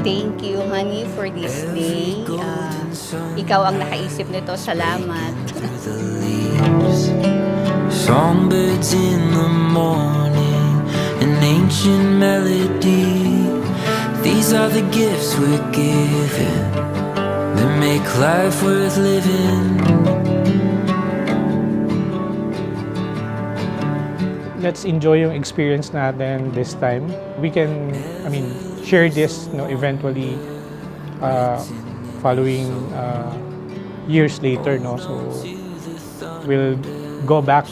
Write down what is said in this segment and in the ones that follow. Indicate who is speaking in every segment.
Speaker 1: Thank you, honey, for this day. Ikaw ang nakaisip nito. Salamat.
Speaker 2: Songbirds in the morning, an ancient melody. These are the gifts we're given that make life worth living.
Speaker 3: Let's enjoy yung experience natin this time. We can, share this, eventually following years later, no? So we'll go back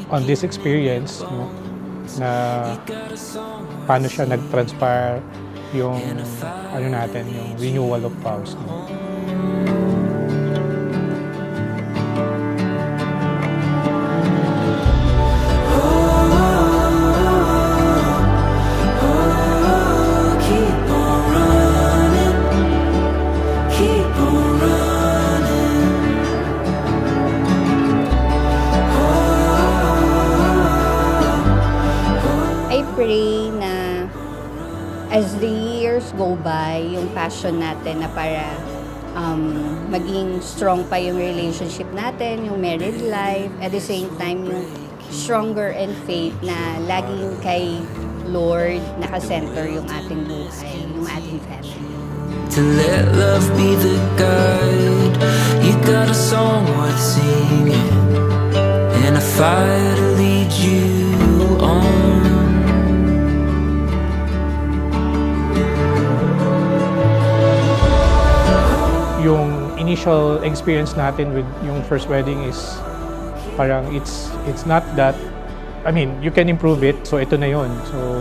Speaker 3: on this experience, no? Na paano siya nag-transpire yung yung renewal of vows, no?
Speaker 1: I pray na as the years go by, yung passion natin na para maging strong pa yung relationship natin, yung married life, at the same time, yung stronger in faith na laging kay Lord nakasenter yung ating buhay, yung ating family.
Speaker 2: To let love be the guide, you got a song worth singing and a fire to lead you on.
Speaker 3: Yung initial experience natin with yung first wedding is parang it's not that, you can improve it, so ito na yun. So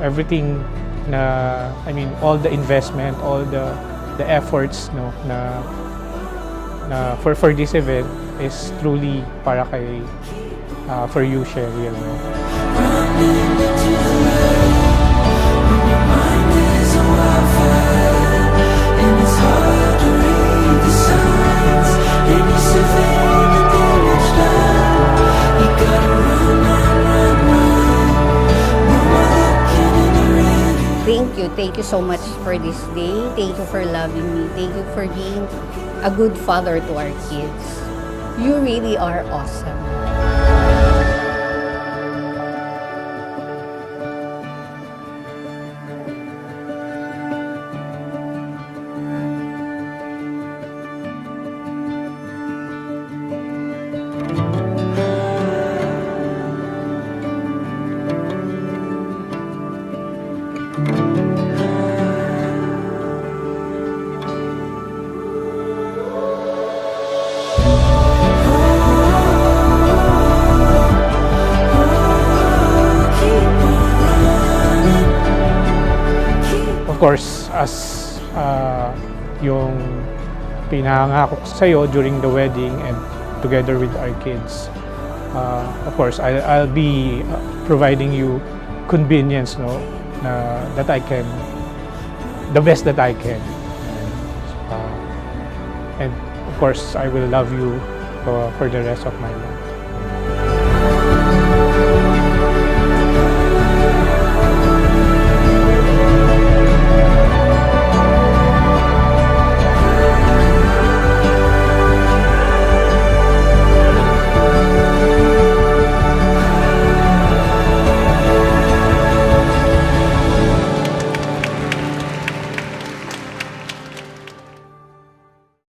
Speaker 3: everything na, all the investment, all the efforts, no, na for this event is truly para kay for you, Cheryl, no?
Speaker 1: Thank you so much for this day. Thank you for loving me. Thank you for being a good father to our kids. You really are awesome.
Speaker 3: Of course, as yung pinangako ko sa'yo during the wedding and together with our kids, of course, I'll be providing you convenience, no, that I can, the best that I can. And of course, I will love you for the rest of my life.